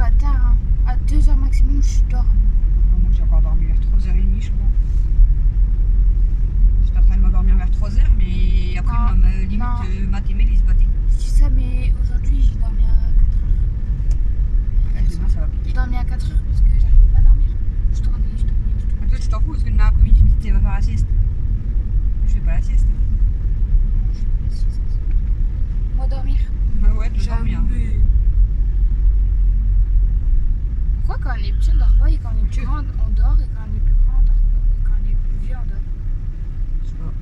pas tard, hein. À 2h maximum, je dors. Moi, j'ai encore dormi vers 3h30, je crois. J'étais en train de m'endormir vers 3h, mais après, Non, limite, matémé, les battait. Je dis ça, mais aujourd'hui, j'ai dormi à 4h. Demain, ça va piquer. J'ai dormi à 4h parce que j'arrivais pas à dormir. Je tournais. Toi, tu t'en fous parce que demain après-midi, tu vas faire la sieste. Je fais pas la sieste. Non, je fais pas la sieste. Moi, dormir. Ah ouais, tu dors bien. Pourquoi quand on est petit, on dort pas et quand on est plus grand, on dort et quand on est plus grand, on dort pas et quand on est plus vieux, on dort. Je sais pas.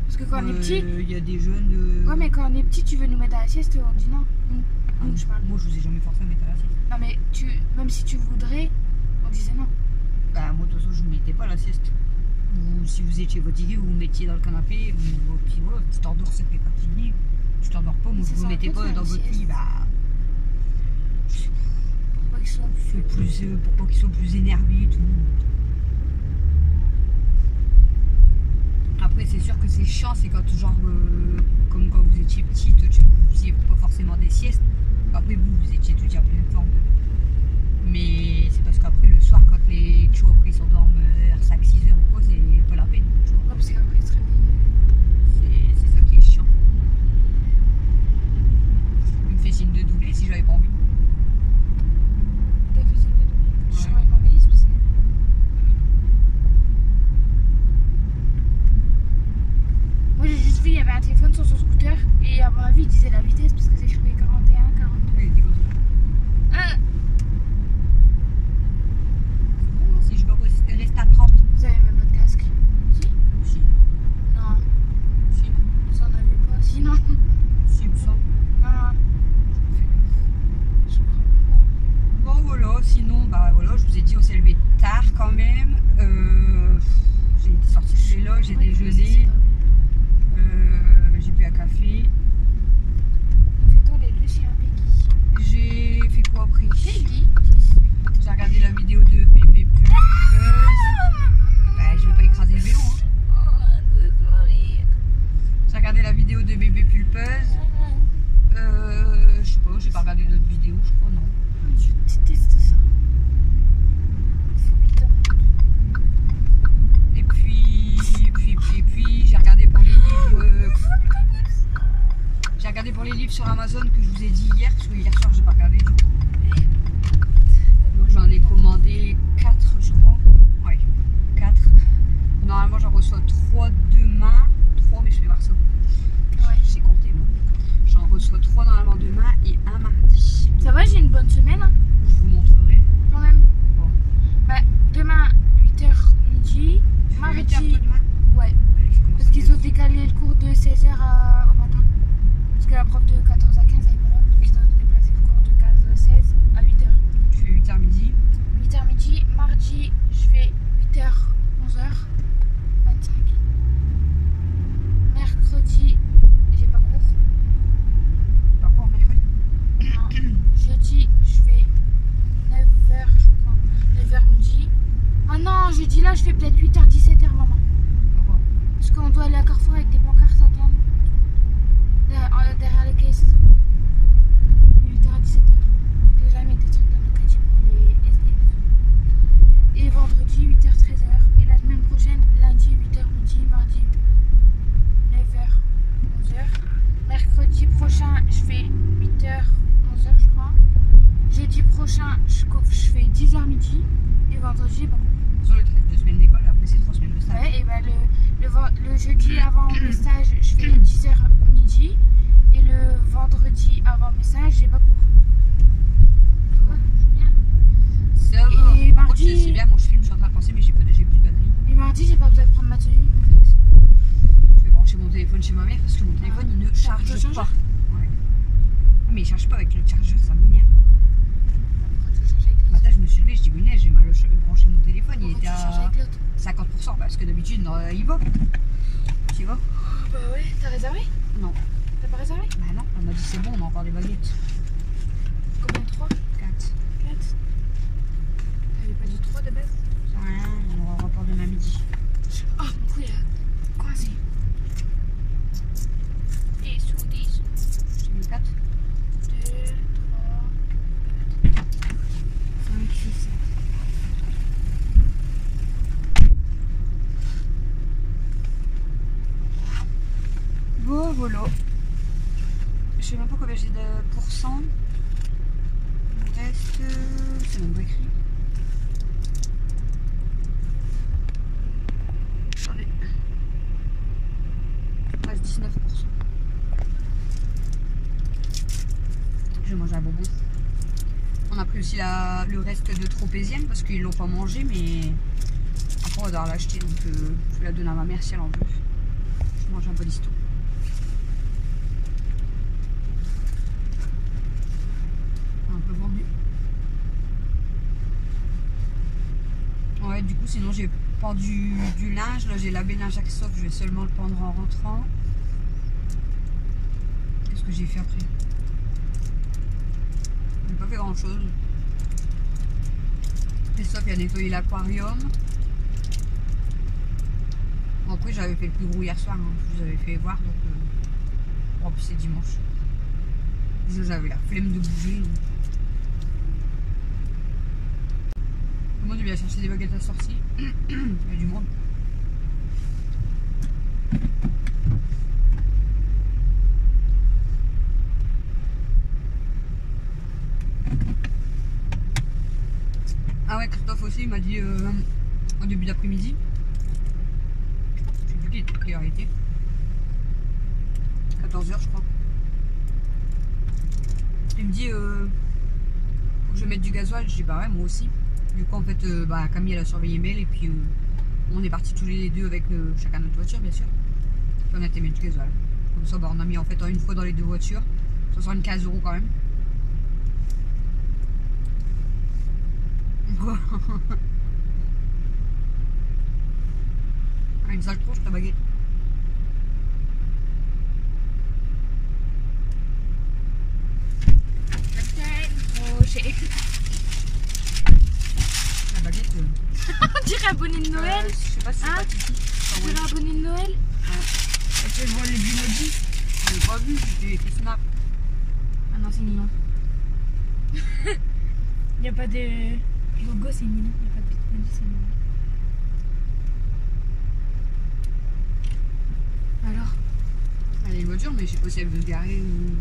Parce que quand on est petit. Il y a des jeunes. Ouais, mais quand on est petit, tu veux nous mettre à la sieste, on dit non. Nous, je parle. Moi, je vous ai jamais forcé à mettre à la sieste. Non, mais même si tu voudrais, on disait non. Bah, moi, de toute façon, je ne mettais pas à la sieste. Ou si vous étiez fatigué, vous vous mettiez dans le canapé, ou puis voilà, tu t'endors, c'est que t'es fatigué. Tu t'endors pas, moi, Ça vous sent ne mettez un peu pas de dans la votre lit, sieste. bah. Pour pas qu'il soit plus. Pour pas qu'ils soient plus énervés et tout. Après, c'est sûr que c'est chiant, c'est quand, genre, comme quand vous étiez petite, tu ne faisiez pas forcément des siestes. Après, vous étiez tout dire pleine forme. Mais c'est parce qu'après, le soir, quand les tchou après ils s'endorment vers 5-6 heures ou quoi, c'est pas la peine. Tu vois. Ouais, parce qu'après, il se réveille. C'est ça qui est chiant. Il me fait signe de doubler si j'avais pas envie. T'as fait signe de doubler. Je Ouais. change ma valise parce que. Moi, j'ai juste vu, il y avait un téléphone sur son scooter et à mon avis, il disait la vitesse parce que c'est écrit 41, 42. Oui, t'es comme ça. Si je veux rester à 30. Vous avez même pas de casque. Si? Si. Non. Si. Vous en avez pas. Si, non. Si, il me semble. Non. Je comprends pas. Bon voilà, sinon bah voilà, je vous ai dit on s'est levé tard quand même. J'ai été sortie de chez là, j'ai Oui, déjeuné, j'ai bu un café. Fais-toi les deux chez un Peggy. J'ai fait quoi après? Peggy. J'ai regardé la vidéo de Bébé Pulpeuse. Bah, je vais pas écraser le vélo. Hein. J'ai regardé la vidéo de Bébé Pulpeuse. Je sais pas, j'ai pas regardé d'autres vidéos, je crois, non. Je déteste ça. Phobie d'un. Et puis, j'ai regardé pour les livres. J'ai regardé pour les livres sur Amazon que je vous ai dit hier, parce que hier soir j'ai pas regardé du tout. Donc j'en ai commandé 4 je crois. Ouais, 4. Normalement j'en reçois 3 demain. 3 mais je vais voir ça. Ouais. J'ai compté moi. J'en reçois 3 normalement demain et un mardi. Ça va, j'ai une bonne semaine hein, Je vous montrerai. quand même. Bon. Bah, demain 8h midi. Mardi. 8 heures tout demain. Ouais. Allez, je commence Parce à qu'ils ont décalé le cours de 16h au matin. Parce que la prof de 14 à 15 elle est pas là. Donc ils ont déplacé le cours de 15 à 16 à 8h. Tu fais 8h midi. 8h midi. Mardi, je fais 8h 11h 25. Mercredi, j'ai pas cours. Pas quoi mercredi. Non. Jeudi, je fais 9h, je crois. 9h midi. Ah non, jeudi là, je fais peut-être 8h, 17h, maman. Pourquoi? Parce qu'on doit aller à Carrefour avec des pancartes à attendre. Derrière les caisses. 8h à 17h. Déjà, mettre des trucs dans le caddie pour les SDF. Et vendredi, 8h, 13h. Et la semaine prochaine, lundi, 8h midi, mardi, 9h, 11h. Mercredi prochain, je fais 8h, 11h, je crois. Jeudi prochain, je fais 10h midi. Et vendredi, bon. Sur le 2 semaines d'école, après c'est 3 semaines de stage. Ouais, et ben le jeudi avant mes stages, je fais 10h midi. Et le vendredi avant mes stages, j'ai pas cours. Ouais, c'est bien. Ça va. Et Par contre, mardi- c'est bien, moi je filme, je suis en train de penser, mais j'ai plus de batterie. Et mardi, j'ai pas besoin de prendre ma tenue en fait. Je vais brancher mon téléphone chez ma mère parce que mon téléphone il ne charge le chargeur? pas. Ouais. Mais il charge pas avec le chargeur, ça m'énerve. Pourquoi tu changes avec l'autre? Matin, je me suis levée, je dis oui, j'ai mal branché mon téléphone, il Pourquoi était tu changes à avec l'autre? 50% parce que d'habitude il va. Tu vas? Bah ouais, t'as réservé? Non. T'as pas réservé? Bah non, on m'a dit c'est bon, on a encore des baguettes. Combien de 3? 4. 4? T'avais pas dit 3 de base? Rien, on aura un rapport demain midi. Oh, mon cou il a coincé. Des sous. J'ai mis 4. 2, 3, 4. j'ai de pourcents. Il me reste. C'est même pas écrit. Attendez. Il me reste 19%. Je vais manger un bonbon. On a pris aussi le reste de tropézienne parce qu'ils l'ont pas mangé, mais après on va devoir l'acheter, donc je vais la donner à ma mère si elle en veut. Je mange un peu d'histo. Un peu vendu. Ouais, du coup sinon j'ai pendu du linge, là j'ai lavé le linge Axof, je vais seulement le pendre en rentrant. Qu'est-ce que j'ai fait après? J'ai pas fait grand chose. Christophe il a nettoyé l'aquarium. Bon, après j'avais fait le plus gros hier soir, hein. Je vous avais fait voir, donc en plus c'est dimanche. J'avais la flemme de bouger. Tout le monde vient chercher des baguettes à sortie. Il y a du monde. Ah ouais, Christophe aussi, il m'a dit au début d'après-midi. Je sais plus quelle heure il était. 14h je crois. Il me dit faut que je mette du gasoil. Je dis bah ouais, moi aussi. Du coup en fait Camille elle a surveillé Mel et puis on est partis tous les deux avec chacun notre voiture bien sûr. Puis on a été mettre du gasoil. Comme ça on a mis en fait une fois dans les deux voitures. 75 € quand même. Quoi? Une sale tronche ta baguette. La baguette. On dirait un bonnet de Noël. Je sais pas si c'est pas Titi. On dirait un bonnet de Noël. Ouais. Est-ce que je vois les emojis? Je l'ai pas vu, j'ai fait snap. Ah non, c'est Nilon. Il n'y a pas de logo, c'est Nilon. Il n'y a pas de bitmoji, c'est Nilon. Alors? Elle est une voiture, mais je sais pas si elle veut se garer ou.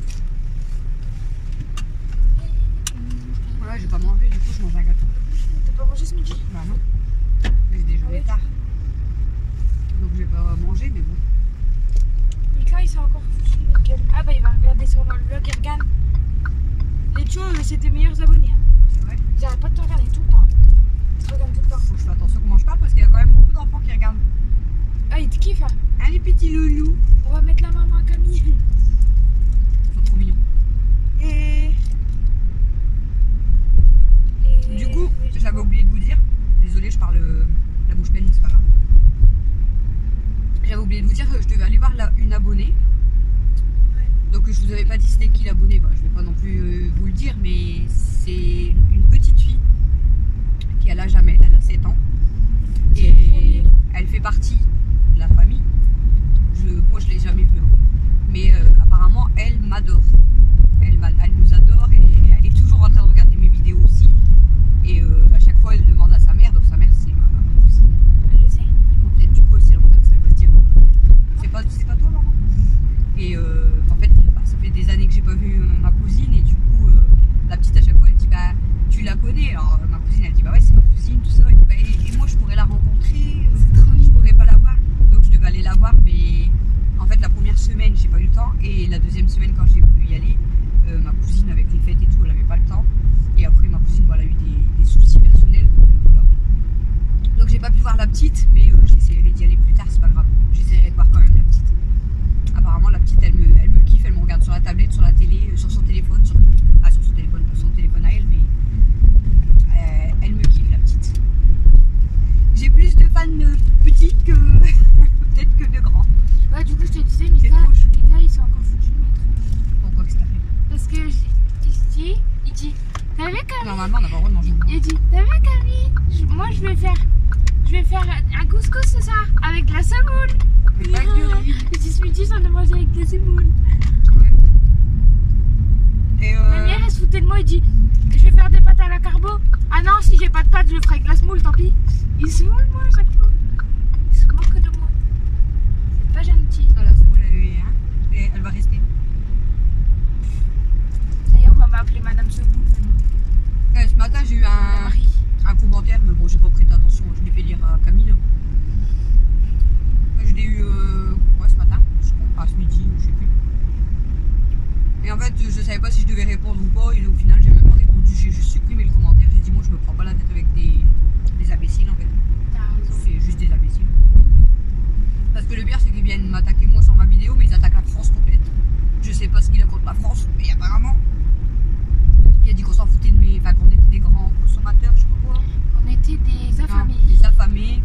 Voilà, j'ai pas mangé, du coup je mange un gâteau. T'as pas mangé ce midi? Bah non. Mais j'ai déjeuné tard. Donc j'ai pas mangé, mais bon. Mika il s'est encore foutu de notre gueule. Ah bah il va regarder sur le vlog et regarde. Les tuos c'est tes meilleurs abonnés. Hein. C'est vrai. J'arrête pas de te regarder tout le temps. Je te regarde tout le temps. Faut que je fasse attention comment je parle parce qu'il y a quand même beaucoup d'enfants qui regardent. Ah il te kiffe hein. Allez petit loulou. On va mettre la maman à Camille. Ils sont trop mignons. Et... Du coup, j'avais oublié de vous dire, désolé, je parle la bouche pleine, mais c'est pas grave. J'avais oublié de vous dire que je devais aller voir une abonnée. Ouais. Donc je vous avais pas dit c'était qui l'abonnée, bah, je vais pas non plus vous le dire, mais c'est une petite fille qui a l'âge à Mel, elle a 7 ans. Et elle fait partie de la famille. Moi je l'ai jamais vue, hein. Mais apparemment elle m'adore. Elle nous adore et elle est toujours en train de regarder mes vidéos aussi. Et à chaque fois elle demande à sa mère, donc sa mère c'est ma cousine. Elle le sait. Bon, peut-être du coup elle regarde ça, elle va se dire c'est pas toi maman. Et en fait ça fait des années que j'ai pas vu ma cousine et du coup la petite à chaque fois elle dit bah tu la connais. Alors ma cousine elle dit bah ouais c'est ma cousine tout ça. Elle dit bah et moi je pourrais la rencontrer, je pourrais pas la voir. Donc je devais aller la voir mais en fait la première semaine j'ai pas eu le temps et la deuxième semaine quand j'ai voulu y aller ma cousine avec les fêtes et tout elle avait pas le temps. Et après ma cousine voilà, a eu des soucis personnels donc voilà. Donc j'ai pas pu voir la petite mais j'essaierai d'y aller plus tard, c'est pas grave. J'essaierai de voir quand même la petite. Apparemment la petite elle me kiffe, elle me regarde sur la tablette, sur la télé, sur son téléphone surtout. Ah sur son téléphone, pas son téléphone à elle mais elle me kiffe la petite. J'ai plus de fans petits que peut-être que de grands. Ouais du coup je te disais Mika il s'est encore foutu de mettre. Pourquoi que c'est fait? Parce que il dit t'as vu Camille? Normalement on n'a pas le droit de manger. Il dit t'as vu Camille? Moi je vais faire un couscous ce soir avec de la semoule. Mais pas que riz. Il dit ce midi j'en ai mangé avec de la semoule. Ouais. Et Ma mère elle se foutait de moi, il dit je vais faire des pâtes à la carbo. Ah non si j'ai pas de pâtes je le ferai avec de la semoule tant pis. Il se moule moi à chaque fois. Il se moque de moi. C'est pas gentil. la semoule elle va rester. appeler Madame Segoul. Ce matin, j'ai eu Madame Marie. un commentaire, mais bon, j'ai pas prêté attention, je l'ai fait lire à Camille. Je l'ai eu ce matin, je crois, ce midi, je sais plus. Et en fait, je savais pas si je devais répondre ou pas, et au final, j'ai même pas répondu, j'ai juste supprimé le commentaire. J'ai dit, moi, je me prends pas la tête avec des imbéciles en fait. T'as raison. C'est juste des imbéciles. Parce que le pire, c'est qu'ils viennent m'attaquer moi sur ma vidéo, mais ils attaquent la France complète. Je sais pas ce qu'il a contre la France, mais apparemment, il a dit qu'on s'en foutait de enfin qu'on était des grands consommateurs, je sais pas quoi. On était des affamés. Des affamés.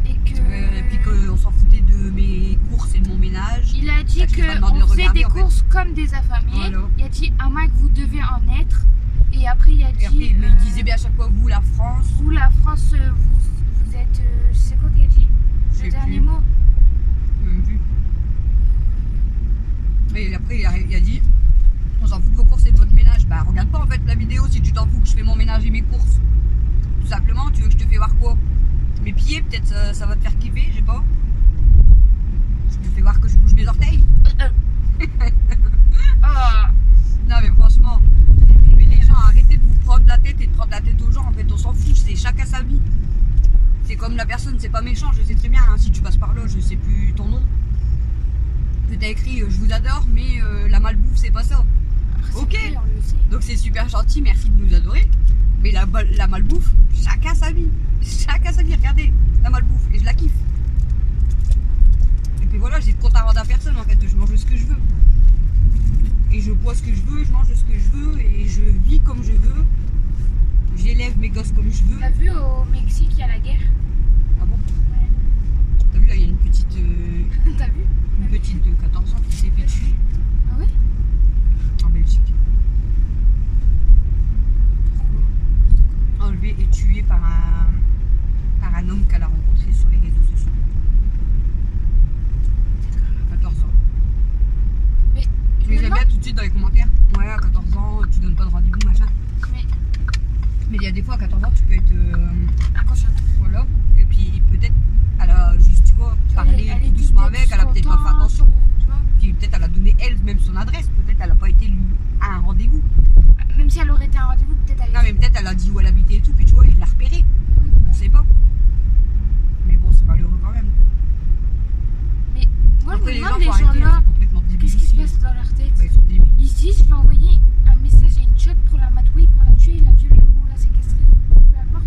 Et puis qu'on s'en foutait de mes courses et de mon ménage. Il a dit Là, je l'ai pas demandé de qu'on faisait regarder, des en fait. courses comme des affamés. Voilà. Il a dit à Mac, vous devez en être. Et après, il a dit. Et après, mais il disait bien à chaque fois, vous, la France. Vous, la France, vous êtes. C'est quoi qu'il a dit? Je sais Le dernier plus. mot. J'ai même vu. Et après, il a dit, on s'en fout de vos courses et de votre ménage. Bah, regarde pas en fait la vidéo si tu t'en fous que je fais mon ménage et mes courses. Tout simplement, tu veux que je te fais voir quoi? Mes pieds, peut-être ça va te faire kiffer, je sais pas. Je te fais voir que je bouge mes orteils. Oh. Non mais franchement, mais les gens, arrêtez de vous prendre la tête et de prendre la tête aux gens. En fait, on s'en fout, c'est chacun sa vie. C'est comme la personne, c'est pas méchant, je sais très bien. Hein, si tu passes par là, je sais plus ton nom. Que t'as écrit, je vous adore, mais la malbouffe, c'est pas ça. Après, c'est Ok. vrai, on le sait. Donc c'est super gentil, merci de nous adorer. Mais la malbouffe, chacun sa vie. Chacun sa vie, regardez, la malbouffe. Et je la kiffe. Et puis voilà, j'ai de compte à rendre à personne en fait. Je mange ce que je veux. Et je bois ce que je veux, je mange ce que je veux. Et je vis comme je veux. J'élève mes gosses comme je veux. T'as vu au Mexique, il y a la guerre? Ah bon? Ouais. T'as vu là, il y a une petite T'as vu? de 14 ans qui s'est fait tuer Ah ouais? en Belgique. Enlevé et tué par un homme qu'elle a rencontré sur les réseaux sociaux. 14 ans. Mais Mais j'aime bien tout de suite dans les commentaires. Ouais, à 14 ans, tu donnes pas de rendez-vous, machin. Mais il y a des fois, à 14 ans, tu peux être. inconsciente. Voilà. Et puis peut-être, elle a juste, tu vois, parlé Elle tout était doucement avec, elle a peut-être pas fait contente, attention. tu vois. Puis peut-être elle a donné elle-même son adresse. Peut-être elle a pas été à un rendez-vous. Même si elle aurait été à un rendez-vous, peut-être elle. Non, mais peut-être elle a dit où elle habitait et tout, puis tu vois, il l'a repéré. On sait pas. Mais bon, c'est malheureux quand même. Quoi. Mais moi, Après, je me gens, demande, faut les gens arrêter, ils là, sont complètement débiles qu'est-ce qui se aussi. passe dans leur tête? Bah, ils sont débiles. Ils se disent, je vais envoyer un message à une chute pour la matouiller, pour la tuer, la violer ou la séquestrer, peu importe.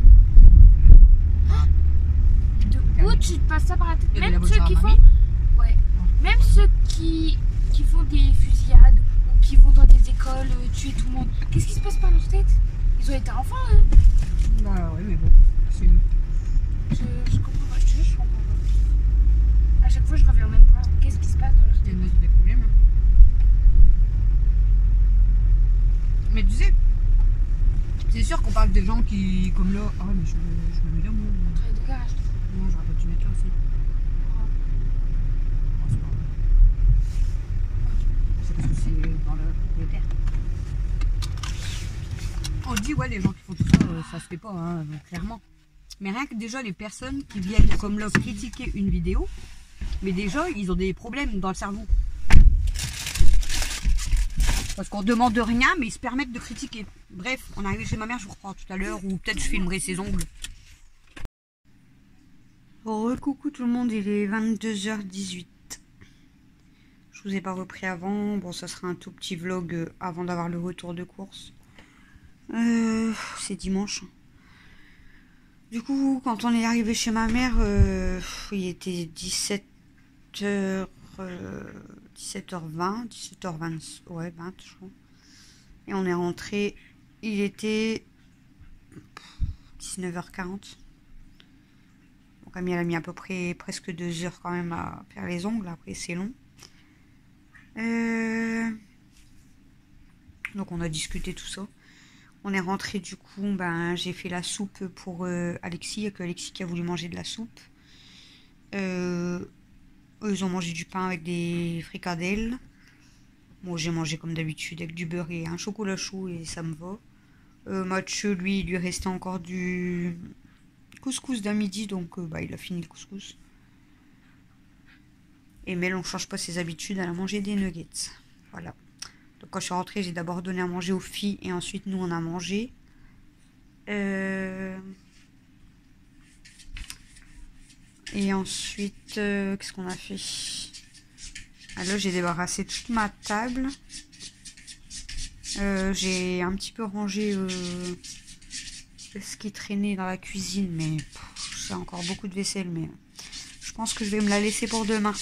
De où tu te passes ça par la tête? Il y a de Même la ceux voiture qui à font. mamie. Ouais. Même ceux qui font des fusillades ou qui vont dans des écoles tuer tout le monde. Qu'est-ce qui se passe par leur tête? Ils ont été enfants, eux. Bah ouais, mais bon. C'est... Je comprends pas. Je te jure, je comprends pas. À chaque fois, je reviens au même point. Qu'est-ce qui se passe dans leur Il y tête? en a des problèmes. Hein. Mais tu sais, c'est sûr qu'on parle des gens qui, comme là. Ah ouais, mais je me mets là, moi. Travail de garage. Non, j'aurais pas dû mettre là aussi. Oh, c'est pas vrai. C'est parce que c'est dans le terre. On dit, ouais, les gens qui font tout ça, ça se fait pas, hein, donc, clairement. Mais rien que déjà, les personnes qui viennent comme là critiquer une vidéo, mais déjà, ils ont des problèmes dans le cerveau. Parce qu'on demande rien, mais ils se permettent de critiquer. Bref, on est arrivé chez ma mère, je vous reprends tout à l'heure, ou peut-être je filmerai ses ongles. Coucou tout le monde, il est 22h18. Je vous ai pas repris avant. Bon, ça sera un tout petit vlog avant d'avoir le retour de course. C'est dimanche. Du coup, quand on est arrivé chez ma mère, il était 17h20, 17h20, ouais, 20 je crois. Et on est rentré, il était 19h40. Donc Camille, elle a mis à peu près presque 2 heures quand même à faire les ongles, après c'est long. Donc on a discuté tout ça. On est rentré du coup, ben, j'ai fait la soupe pour Alexis, il n'y a que Alexis qui a voulu manger de la soupe. Eux, ils ont mangé du pain avec des fricadelles. Moi j'ai mangé comme d'habitude avec du beurre et un chocolat chaud et ça me va. Mathieu, lui, il lui restait encore du couscous d'un midi, donc bah, il a fini le couscous. Et Mel, on change pas ses habitudes, elle a mangé des nuggets. Voilà. Donc quand je suis rentrée, j'ai d'abord donné à manger aux filles et ensuite nous on a mangé. Et ensuite, qu'est-ce qu'on a fait? Alors j'ai débarrassé toute ma table. J'ai un petit peu rangé ce qui traînait dans la cuisine, mais j'ai encore beaucoup de vaisselle, mais je pense que je vais me la laisser pour demain.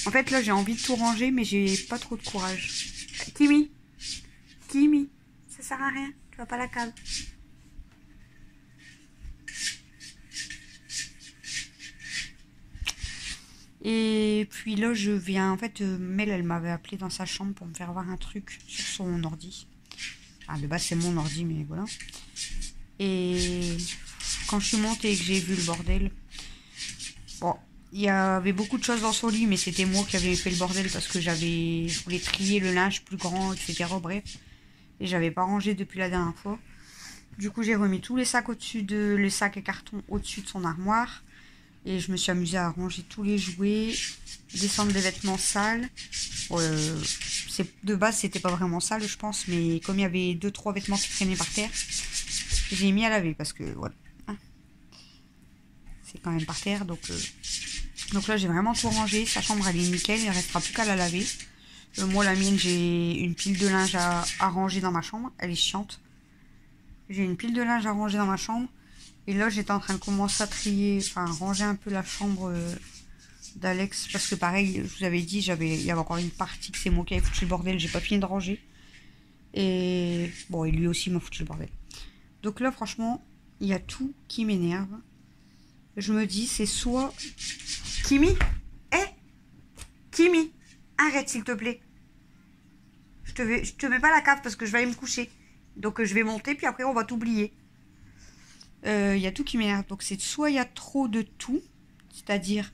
En fait là j'ai envie de tout ranger, mais j'ai pas trop de courage. Kimi, ça sert à rien, tu vas pas à la cave. Et puis là, je viens... En fait, Mel, elle m'avait appelé dans sa chambre pour me faire voir un truc sur son ordi. Enfin, de base, c'est mon ordi, mais voilà. Et quand je suis montée et que j'ai vu le bordel... Bon, il y avait beaucoup de choses dans son lit, mais c'était moi qui avais fait le bordel parce que je voulais trier le linge plus grand, etc. Bref. Et j'avais pas rangé depuis la dernière fois. Du coup, j'ai remis tous les sacs au-dessus de... Les sacs et cartons au-dessus de son armoire. Et je me suis amusée à ranger tous les jouets, descendre les vêtements sales. De base, c'était pas vraiment sale, je pense, mais comme il y avait 2-3 vêtements qui traînaient par terre, j'ai mis à laver parce que voilà, hein, c'est quand même par terre. Donc là, j'ai vraiment tout rangé. Sa chambre, elle est nickel, il ne restera plus qu'à la laver. Moi, la mienne, j'ai une pile de linge à ranger dans ma chambre. Elle est chiante. J'ai une pile de linge à ranger dans ma chambre. Et là, j'étais en train de commencer à trier, enfin, ranger un peu la chambre d'Alex. Parce que pareil, je vous avais dit, il y avait encore une partie que c'est moi qui avais foutu le bordel. J'ai pas fini de ranger. Et bon, et lui aussi m'a foutu le bordel. Donc là, franchement, il y a tout qui m'énerve. Je me dis, c'est soit... Kimi, Kimi, arrête s'il te plaît. Je te mets pas à la cave parce que je vais aller me coucher. Donc je vais monter, puis après on va t'oublier. Il y a tout qui m'énerve. Donc c'est soit il y a trop de tout, c'est-à-dire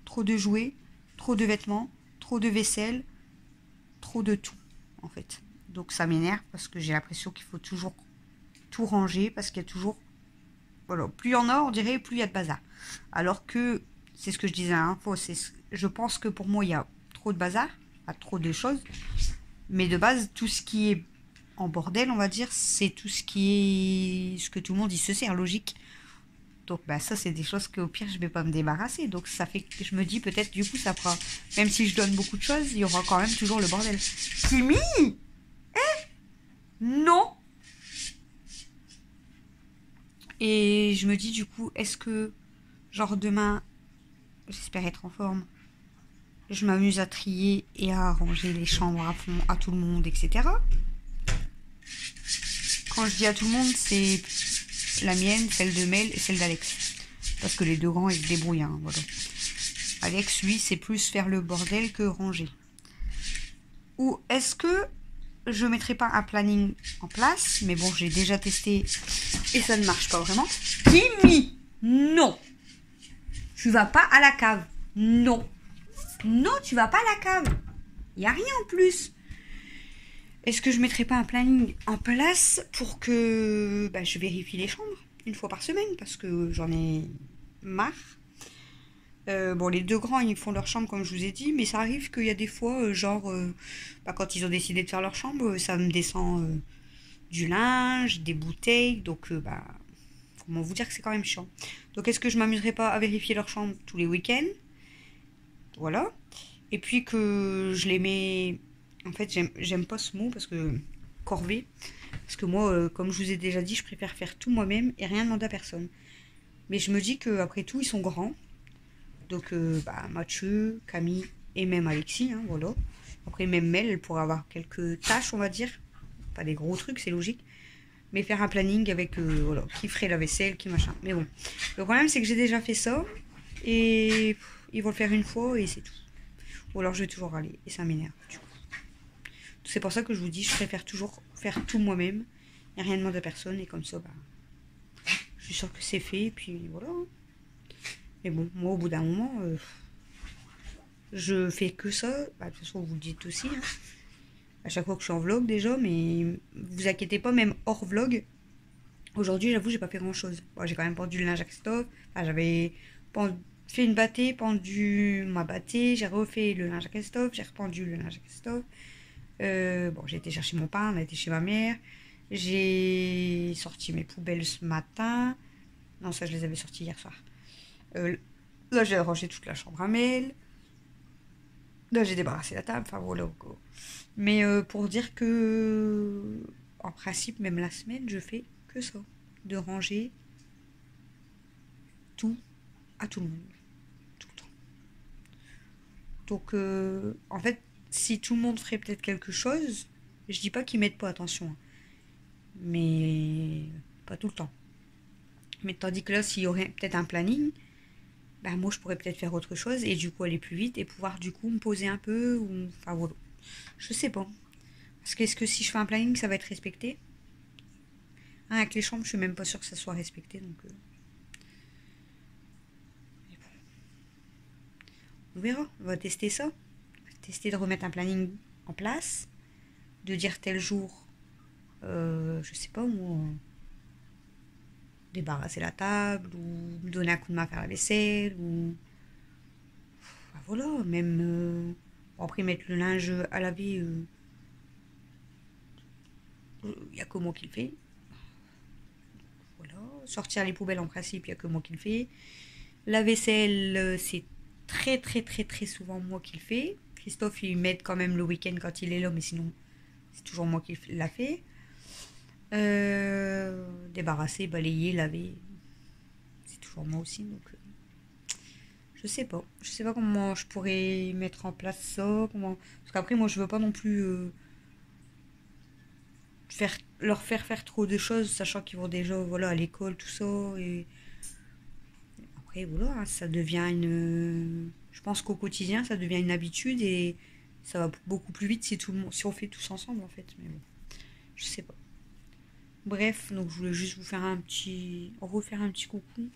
trop de jouets, trop de vêtements, trop de vaisselle, trop de tout en fait. Donc ça m'énerve parce que j'ai l'impression qu'il faut toujours tout ranger parce qu'il y a toujours... Voilà, plus il y en a, on dirait, plus il y a de bazar. Alors que, c'est ce que je disais à l'info, je pense que pour moi il y a trop de bazar, pas trop de choses. Mais de base, tout ce qui est en bordel, on va dire, c'est tout ce qui est... Ce que tout le monde y se sert, logique. Donc bah, ça, c'est des choses qu'au pire, je vais pas me débarrasser. Donc ça fait que je me dis, peut-être, du coup, ça fera... Même si je donne beaucoup de choses, il y aura quand même toujours le bordel. Kimi, non. Et je me dis, du coup, est-ce que, genre, demain, j'espère être en forme, je m'amuse à trier et à ranger les chambres à fond à tout le monde, etc. Quand je dis à tout le monde, c'est la mienne, celle de Mel et celle d'Alex. Parce que les deux grands, ils se débrouillent. Hein, voilà. Alex, lui, c'est plus faire le bordel que ranger. Ou est-ce que je mettrai pas un planning en place? Mais bon, j'ai déjà testé et ça ne marche pas vraiment. Kimi, non. Tu vas pas à la cave. Non. Non, tu vas pas à la cave. Il n'y a rien en plus. Est-ce que je mettrai pas un planning en place pour que je vérifie les chambres une fois par semaine parce que j'en ai marre. Bon, les deux grands, ils font leur chambre comme je vous ai dit, mais ça arrive qu'il y a des fois, quand ils ont décidé de faire leur chambre, ça me descend du linge, des bouteilles, donc comment vous dire que c'est quand même chiant. Donc est-ce que je m'amuserai pas à vérifier leur chambre tous les week-ends? Voilà. Et puis que je les mets... En fait, j'aime pas ce mot parce que... corvée. Parce que moi, comme je vous ai déjà dit, je préfère faire tout moi-même et rien demander à personne. Mais je me dis qu'après tout, ils sont grands. Donc, Mathieu, Camille et même Alexis, hein, voilà. Après, même Mel, elle pourrait avoir quelques tâches, on va dire. Pas des gros trucs, c'est logique. Mais faire un planning avec, voilà, qui ferait la vaisselle, qui machin. Mais bon, le problème, c'est que j'ai déjà fait ça. Et ils vont le faire une fois et c'est tout. Ou alors, je vais toujours aller. Et ça m'énerve, du coup. C'est pour ça que je vous dis, je préfère toujours faire tout moi-même. Et rien demander à personne. Et comme ça, je suis sûre que c'est fait. Et puis, voilà. Mais bon, moi, au bout d'un moment, je fais que ça. De toute façon, vous le dites aussi. Hein. À chaque fois que je suis en vlog, déjà. Mais vous inquiétez pas, même hors vlog. Aujourd'hui, j'avoue, j'ai pas fait grand-chose. Bon, j'ai quand même pendu le linge à Christophe. Enfin, j'avais fait une bâtée, pendu ma bâtée. J'ai refait le linge à Christophe. J'ai rependu le linge à Christophe. Bon, j'ai été chercher mon pain, on a été chez ma mère. J'ai sorti mes poubelles ce matin. Non, ça, je les avais sorties hier soir. Là, j'ai rangé toute la chambre à Mel. Là, j'ai débarrassé la table. Enfin, voilà. Mais pour dire que, en principe, même la semaine, je fais que ça. De ranger tout à tout le monde. Tout le temps. Donc, en fait, si tout le monde ferait peut-être quelque chose, je dis pas qu'ils mettent pas attention. Hein, mais pas tout le temps. Mais tandis que là, s'il y aurait peut-être un planning, bah moi je pourrais peut-être faire autre chose et du coup aller plus vite et pouvoir du coup me poser un peu ou enfin voilà. Je sais pas. Parce que est-ce que si je fais un planning, ça va être respecté? Hein, avec les chambres, je suis même pas sûre que ça soit respecté donc. Mais bon. On verra. On va tester ça. On va tester de remettre un planning en place, de dire tel jour, je sais pas moi. Débarrasser la table ou me donner un coup de main à faire la vaisselle ou enfin, voilà même après mettre le linge à laver il n'y a que moi qui le fais voilà sortir les poubelles en principe il n'y a que moi qui le fais la vaisselle c'est très très très très souvent moi qui le fais. Christophe il m'aide quand même le week-end quand il est là mais sinon c'est toujours moi qui l'a fait. Débarrasser, balayer, laver, c'est toujours moi aussi donc je sais pas comment je pourrais mettre en place ça, parce qu'après moi je veux pas non plus leur faire trop de choses sachant qu'ils vont déjà voilà à l'école tout ça et après voilà hein, ça devient je pense qu'au quotidien ça devient une habitude et ça va beaucoup plus vite si on fait tous ensemble en fait mais bon je sais pas. Bref, donc je voulais juste refaire un petit coucou.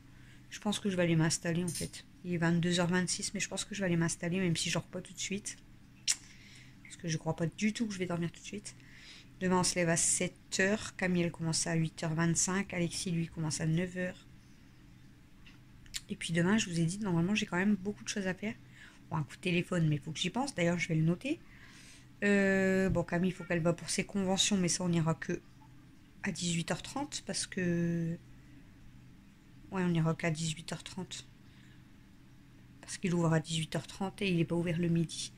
Je pense que je vais aller m'installer en fait. Il est 22h26, mais je pense que je vais aller m'installer, même si je dors pas tout de suite. Parce que je crois pas du tout que je vais dormir tout de suite. Demain, on se lève à 7h. Camille, elle commence à 8h25. Alexis, lui, commence à 9h. Et puis demain, je vous ai dit, normalement, j'ai quand même beaucoup de choses à faire. Bon, un coup de téléphone, mais il faut que j'y pense. D'ailleurs, je vais le noter. Bon, Camille, il faut qu'elle va pour ses conventions, mais ça, on ira que à 18h30 parce que ouais on ira qu'à 18h30 parce qu'il ouvre à 18h30 et il n'est pas ouvert le midi.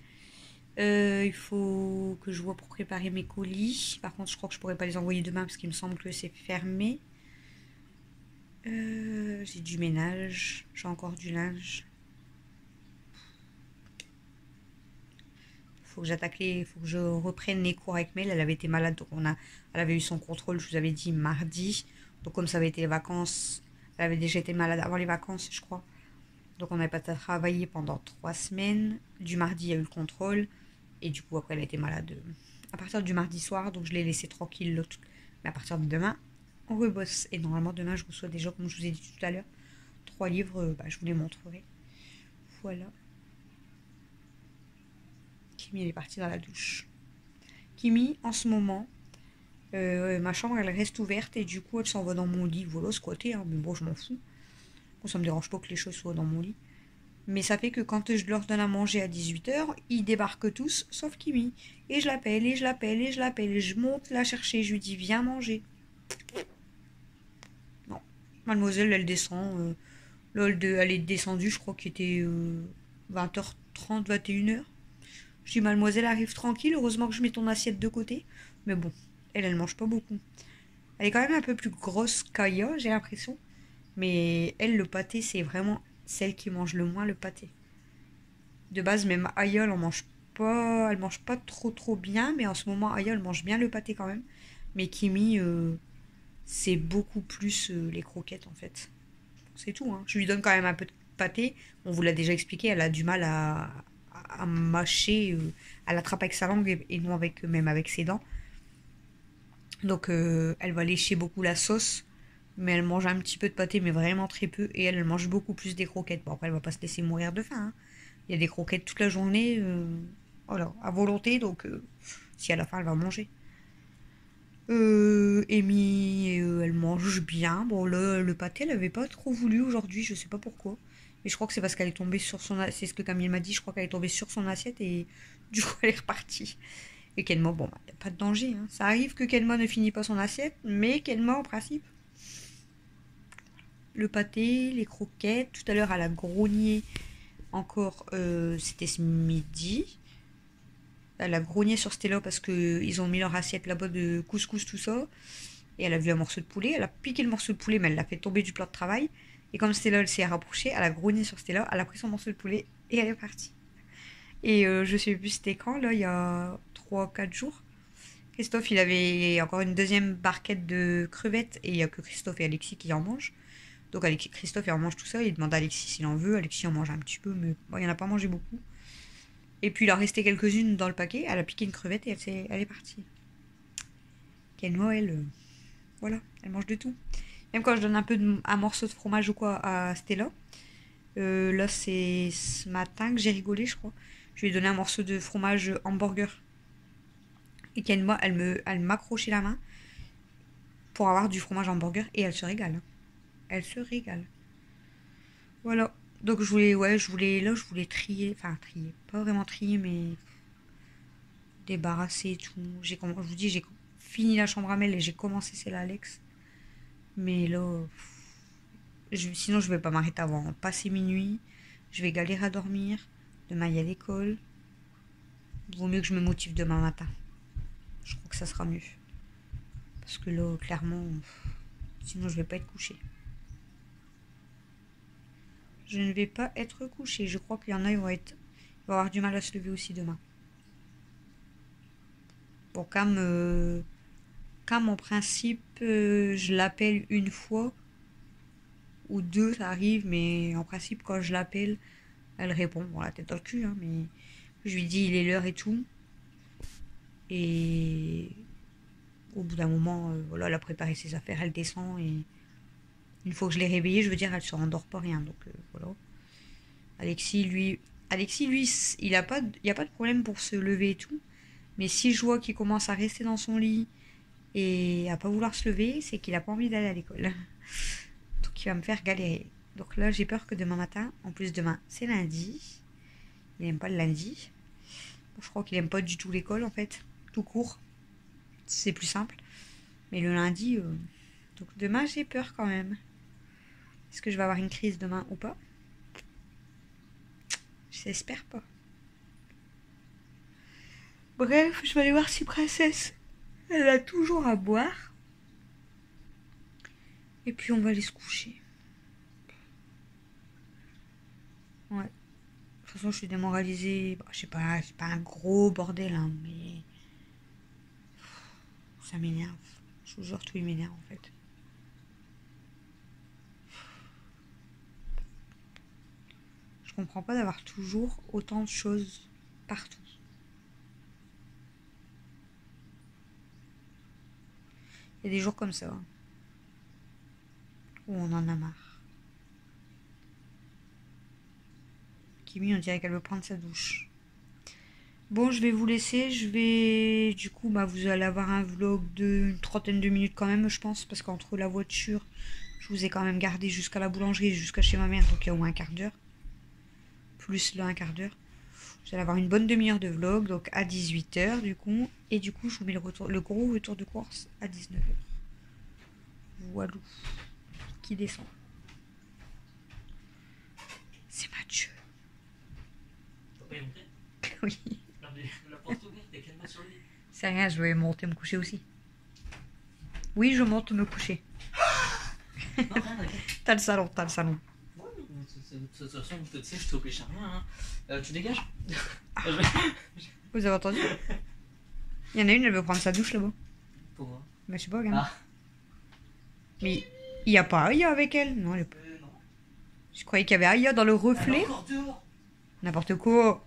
Il faut que je vois pour préparer mes colis. Par contre je crois que je pourrais pas les envoyer demain parce qu'il me semble que c'est fermé. J'ai du ménage, j'ai encore du linge. Faut que je reprenne les cours avec Mel. Elle avait été malade, donc elle avait eu son contrôle, je vous avais dit, mardi. Donc comme ça avait été les vacances, elle avait déjà été malade avant les vacances, je crois. Donc on n'avait pas travaillé pendant 3 semaines. Du mardi, il y a eu le contrôle. Et du coup, après, elle a été malade à partir du mardi soir. Donc je l'ai laissé tranquille. Mais à partir de demain, on rebosse. Et normalement, demain, je reçois déjà, comme je vous ai dit tout à l'heure, 3 livres. Je vous les montrerai. Voilà. Kimi elle est partie dans la douche. Kimi en ce moment ma chambre elle reste ouverte et du coup elle s'en va dans mon lit, voilà squatter hein, mais bon je m'en fous. Bon, ça me dérange pas que les choses soient dans mon lit. Mais ça fait que quand je leur donne à manger à 18h, ils débarquent tous sauf Kimi. Et je l'appelle et je l'appelle et je l'appelle et je monte la chercher, je lui dis viens manger. Non, mademoiselle elle descend. Là elle est descendue, je crois qu'il était 20h30, 21h. Je dis mademoiselle arrive tranquille, heureusement que je mets ton assiette de côté. Mais bon, elle mange pas beaucoup. Elle est quand même un peu plus grosse qu'Aya, j'ai l'impression. Mais elle, le pâté, c'est vraiment celle qui mange le moins le pâté. De base, même Aya, elle mange pas trop bien. Mais en ce moment, Aya, elle mange bien le pâté quand même. Mais Kimi, c'est beaucoup plus les croquettes en fait. C'est tout, hein. Je lui donne quand même un peu de pâté. On vous l'a déjà expliqué, elle a du mal à mâcher, elle attrape avec sa langue et non même avec ses dents. Donc elle va lécher beaucoup la sauce, mais elle mange un petit peu de pâté, mais vraiment très peu, et elle mange beaucoup plus des croquettes. Bon après elle va pas se laisser mourir de faim, hein. Il y a des croquettes toute la journée, voilà, à volonté, donc si à la fin elle va manger. Amy, elle mange bien. Bon le pâté elle avait pas trop voulu aujourd'hui, je sais pas pourquoi. Mais je crois que c'est parce qu'elle est tombée sur son assiette. C'est ce que Camille m'a dit. Je crois qu'elle est tombée sur son assiette et du coup elle est repartie. Et Kenmo, bon, il n'y a pas de danger. Hein. Ça arrive que Kenmo ne finit pas son assiette, mais Kenmo, en principe. Le pâté, les croquettes. Tout à l'heure, à la grogné encore, c'était ce midi. Elle a grogné sur Stella parce qu'ils ont mis leur assiette là-bas de couscous, tout ça. Et elle a vu un morceau de poulet. Elle a piqué le morceau de poulet, mais elle l'a fait tomber du plat de travail. Et comme Stella, elle s'est rapprochée, elle a grogné sur Stella. Elle a pris son morceau de poulet et elle est partie. Et je sais plus c'était quand, là, il y a 3-4 jours. Christophe, il avait encore une deuxième barquette de crevettes. Et il n'y a que Christophe et Alexis qui en mangent. Donc Christophe, il en mange tout ça. Il demande à Alexis s'il en veut. Alexis en mange un petit peu, mais bon, il n'en a pas mangé beaucoup. Et puis il en restait quelques-unes dans le paquet. Elle a piqué une crevette et elle est partie. Kenmo, elle, voilà, elle mange de tout. Même quand je donne un morceau de fromage ou quoi à Stella. Là, c'est ce matin que j'ai rigolé, je crois. Je lui ai donné un morceau de fromage hamburger. Et Kenmo, elle m'accrochait la main pour avoir du fromage hamburger et elle se régale. Elle se régale. Voilà. Donc je voulais trier, enfin trier, pas vraiment trier, mais débarrasser et tout. Je vous dis, j'ai fini la chambre à Mel et j'ai commencé celle d'Alex. Mais là, sinon je vais pas m'arrêter avant passer minuit. Je vais galérer à dormir. Demain il y a l'école. Vaut mieux que je me motive demain matin. Je crois que ça sera mieux. Parce que là, clairement, sinon je vais pas être couchée. Je ne vais pas être couchée. Je crois qu'il y en a, ils vont avoir du mal à se lever aussi demain. Bon, Cam, en principe, je l'appelle une fois ou deux, ça arrive, mais en principe, quand je l'appelle, elle répond. Bon, la tête dans le cul, hein, mais je lui dis il est l'heure et tout. Et au bout d'un moment, voilà, elle a préparé ses affaires, elle descend et une fois que je l'ai réveillée, je veux dire, elle se rendort pas rien. Donc voilà. Alexis, lui, il n'y a pas de problème pour se lever et tout. Mais si je vois qu'il commence à rester dans son lit et à pas vouloir se lever, c'est qu'il a pas envie d'aller à l'école. Donc il va me faire galérer. Donc là, j'ai peur que demain matin, en plus demain, c'est lundi. Il n'aime pas le lundi. Bon, je crois qu'il n'aime pas du tout l'école en fait. Tout court. C'est plus simple. Mais le lundi, donc demain, j'ai peur quand même. Est-ce que je vais avoir une crise demain ou pas? J'espère pas. Bref, je vais aller voir si Princesse, elle a toujours à boire. Et puis on va aller se coucher. Ouais. De toute façon, je suis démoralisée. Bon, je sais pas, c'est pas un gros bordel, hein, mais ça m'énerve. Je vous jure, tout il m'énerve en fait. Je comprends pas d'avoir toujours autant de choses partout. Il y a des jours comme ça hein, où on en a marre. Kimi, on dirait qu'elle veut prendre sa douche. Bon, je vais vous laisser. Je vais... Du coup, vous allez avoir un vlog d'une trentaine de minutes quand même, je pense. Parce qu'entre la voiture, je vous ai quand même gardé jusqu'à la boulangerie, jusqu'à chez ma mère. Donc il y a au moins un quart d'heure. Plus là, un quart d'heure. Vous allez avoir une bonne demi-heure de vlog. Donc à 18 h du coup. Et du coup, je vous mets le gros retour de course à 19 h. Voilà. Qui descend. C'est Mathieu. Faut pas y monter? Oui. La porte ouverte, il y a Kenmo sur lui. C'est rien, je vais monter me coucher aussi. Oui, je monte me coucher. Non, rien, t'inquiète. T'as le salon, t'as le salon. Ouais, mais de toute façon, tu sais, je t'oblige à rien. Hein. Tu dégages? Vous avez entendu? Il y en a une, elle veut prendre sa douche là-bas. Pourquoi? Mais je sais pas, regarde. Ah. Mais il n'y a pas Aya avec elle. Non, elle est pas... Non. Je croyais qu'il y avait Aya dans le Elle est reflet. encore dehors. N'importe quoi.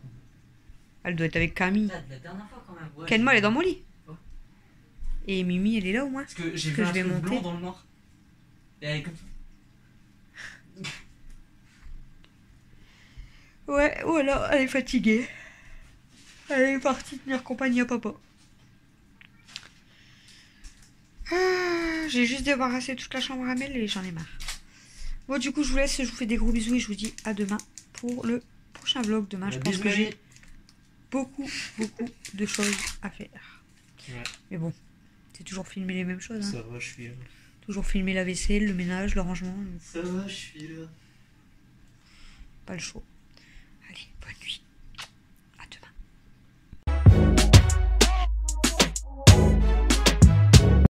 Elle doit être avec Camille. La dernière fois quand même. Ouais, Kenmo, elle est dans mon lit. Oh. Et Mimi, elle est là au moins. Parce que j'ai que vu je un vais truc monter. blanc dans le noir. Et elle est comme ça. Ouais, voilà, elle est fatiguée. Elle est partie tenir compagnie à papa. J'ai juste débarrassé toute la chambre à Mel et j'en ai marre. Bon, du coup, je vous laisse, je vous fais des gros bisous et je vous dis à demain pour le prochain vlog. Demain, je pense que j'ai beaucoup de choses à faire. Ouais. Mais bon, c'est toujours filmer les mêmes choses. Hein. Ça va, je suis là. Toujours filmer la vaisselle, le ménage, le rangement. Ça va, je suis là. Pas le chaud. Allez, bonne nuit.